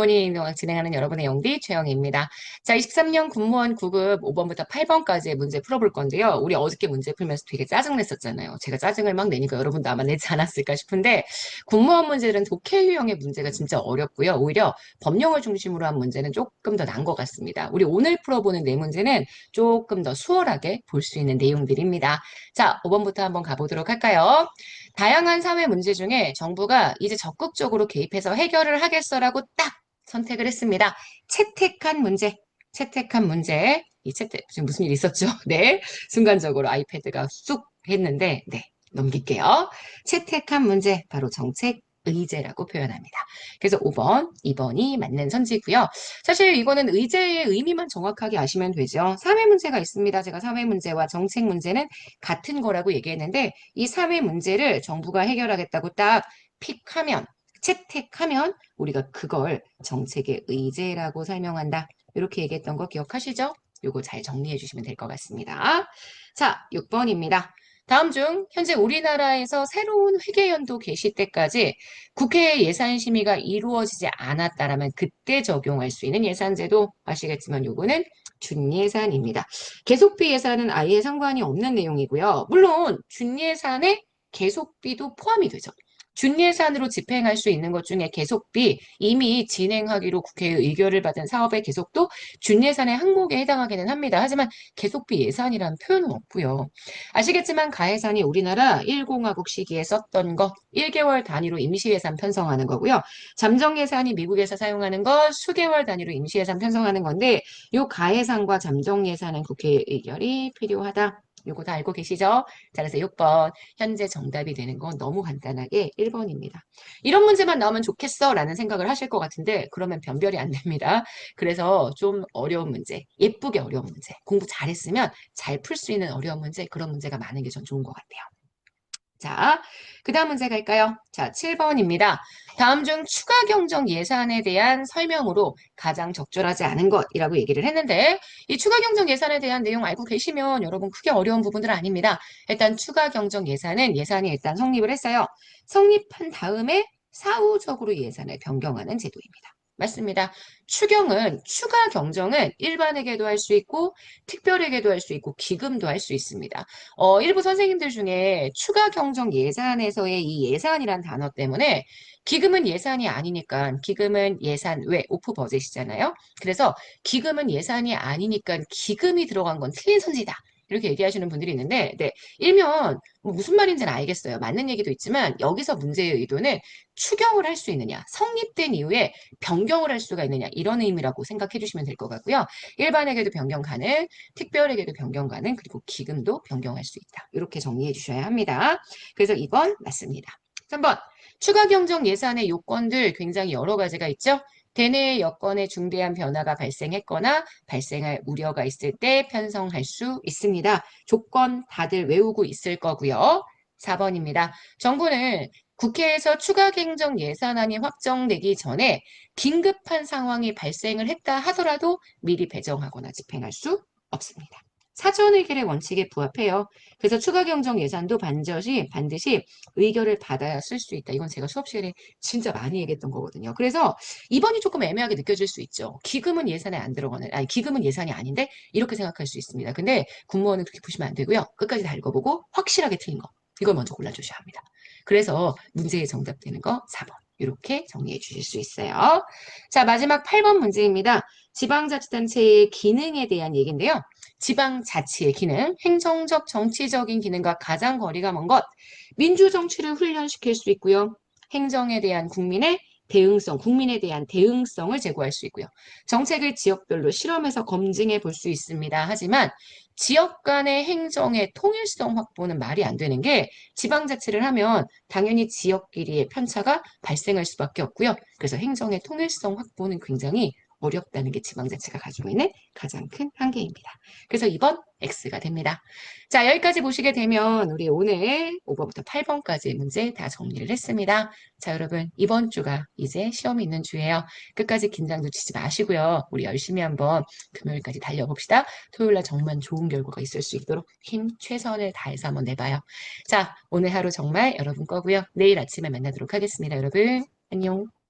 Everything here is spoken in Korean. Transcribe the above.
굿모닝 진행하는 여러분의 영디 최영희입니다. 자, 23년 군무원 9급 5번부터 8번까지의 문제 풀어볼 건데요. 우리 어저께 문제 풀면서 되게 짜증냈었잖아요. 제가 짜증을 막 내니까 여러분도 아마 내지 않았을까 싶은데 군무원 문제는 독해 유형의 문제가 진짜 어렵고요. 오히려 법령을 중심으로 한 문제는 조금 더 나은 것 같습니다. 우리 오늘 풀어보는 네 문제는 조금 더 수월하게 볼 수 있는 내용들입니다. 자, 5번부터 한번 가보도록 할까요? 다양한 사회 문제 중에 정부가 이제 적극적으로 개입해서 해결을 하겠어라고 딱 선택을 했습니다. 채택한 문제, 채택한 문제. 이 채택, 지금 무슨 일 있었죠? 네. 순간적으로 아이패드가 쑥 했는데, 네. 넘길게요. 채택한 문제, 바로 정책 의제라고 표현합니다. 그래서 5번, 2번이 맞는 선지고요. 사실 이거는 의제의 의미만 정확하게 아시면 되죠. 사회 문제가 있습니다. 제가 사회 문제와 정책 문제는 같은 거라고 얘기했는데 이 사회 문제를 정부가 해결하겠다고 딱 픽하면 채택하면 우리가 그걸 정책의 의제라고 설명한다. 이렇게 얘기했던 거 기억하시죠? 요거 잘 정리해 주시면 될 것 같습니다. 자, 6번입니다. 다음 중 현재 우리나라에서 새로운 회계연도 개시 때까지 국회 예산 심의가 이루어지지 않았다라면 그때 적용할 수 있는 예산제도 아시겠지만 요거는 준예산입니다. 계속비 예산은 아예 상관이 없는 내용이고요. 물론 준예산에 계속비도 포함이 되죠. 준예산으로 집행할 수 있는 것 중에 계속비, 이미 진행하기로 국회의 의결을 받은 사업의 계속도 준예산의 항목에 해당하기는 합니다. 하지만 계속비 예산이라는 표현은 없고요. 아시겠지만 가예산이 우리나라 1공화국 시기에 썼던 거 1개월 단위로 임시예산 편성하는 거고요. 잠정예산이 미국에서 사용하는 거 수개월 단위로 임시예산 편성하는 건데 요 가예산과 잠정예산은 국회 의결이 필요하다. 요거 다 알고 계시죠? 자, 그래서 6번 현재 정답이 되는 건 너무 간단하게 1번입니다. 이런 문제만 나오면 좋겠어 라는 생각을 하실 것 같은데 그러면 변별이 안 됩니다. 그래서 좀 어려운 문제, 예쁘게 어려운 문제, 공부 잘했으면 잘 풀 수 있는 어려운 문제, 그런 문제가 많은 게 전 좋은 것 같아요. 자, 그 다음 문제 갈까요? 자, 7번입니다. 다음 중 추가 경정 예산에 대한 설명으로 가장 적절하지 않은 것이라고 얘기를 했는데 이 추가 경정 예산에 대한 내용 알고 계시면 여러분 크게 어려운 부분들은 아닙니다. 일단 추가 경정 예산은 예산이 일단 성립을 했어요. 성립한 다음에 사후적으로 예산을 변경하는 제도입니다. 맞습니다. 추가 경정은 일반에게도 할 수 있고 특별에게도 할 수 있고 기금도 할 수 있습니다. 일부 선생님들 중에 추가 경정 예산에서의 이 예산이란 단어 때문에 기금은 예산이 아니니까 기금은 예산 외 오프 버젯이잖아요. 그래서 기금은 예산이 아니니까 기금이 들어간 건 틀린 선지다. 이렇게 얘기하시는 분들이 있는데, 네, 일면 뭐 무슨 말인지는 알겠어요. 맞는 얘기도 있지만 여기서 문제의 의도는 추경을 할 수 있느냐, 성립된 이후에 변경을 할 수가 있느냐 이런 의미라고 생각해 주시면 될 것 같고요. 일반에게도 변경 가능, 특별에게도 변경 가능, 그리고 기금도 변경할 수 있다. 이렇게 정리해 주셔야 합니다. 그래서 2번 맞습니다. 3번 추가 경정 예산의 요건들 굉장히 여러 가지가 있죠. 대내 여건에 중대한 변화가 발생했거나 발생할 우려가 있을 때 편성할 수 있습니다. 조건 다들 외우고 있을 거고요. 4번입니다. 정부는 국회에서 추가 경정 예산안이 확정되기 전에 긴급한 상황이 발생을 했다 하더라도 미리 배정하거나 집행할 수 없습니다. 사전의결의 원칙에 부합해요. 그래서 추가 경정 예산도 반드시 의결을 받아야 쓸 수 있다. 이건 제가 수업 시간에 진짜 많이 얘기했던 거거든요. 그래서 2번이 조금 애매하게 느껴질 수 있죠. 기금은 예산에 안 들어가는, 아니, 기금은 예산이 아닌데 이렇게 생각할 수 있습니다. 근데 공무원은 그렇게 보시면 안 되고요. 끝까지 다 읽어보고 확실하게 틀린 거. 이걸 먼저 골라주셔야 합니다. 그래서 문제의 정답 되는 거 4번. 이렇게 정리해 주실 수 있어요. 자, 마지막 8번 문제입니다. 지방자치단체의 기능에 대한 얘기인데요. 지방자치의 기능, 행정적, 정치적인 기능과 가장 거리가 먼 것, 민주정치를 훈련시킬 수 있고요. 행정에 대한 국민에 대한 대응성을 제고할 수 있고요. 정책을 지역별로 실험해서 검증해 볼 수 있습니다. 하지만 지역 간의 행정의 통일성 확보는 말이 안 되는 게 지방자치를 하면 당연히 지역끼리의 편차가 발생할 수밖에 없고요. 그래서 행정의 통일성 확보는 굉장히 어렵다는 게 지방자치가 가지고 있는 가장 큰 한계입니다. 그래서 2번 X가 됩니다. 자, 여기까지 보시게 되면 우리 오늘 5번부터 8번까지 문제 다 정리를 했습니다. 자, 여러분 이번 주가 이제 시험이 있는 주예요. 끝까지 긴장 놓치지 마시고요. 우리 열심히 한번 금요일까지 달려봅시다. 토요일날 정말 좋은 결과가 있을 수 있도록 힘 최선을 다해서 한번 내봐요. 자, 오늘 하루 정말 여러분 거고요. 내일 아침에 만나도록 하겠습니다. 여러분 안녕.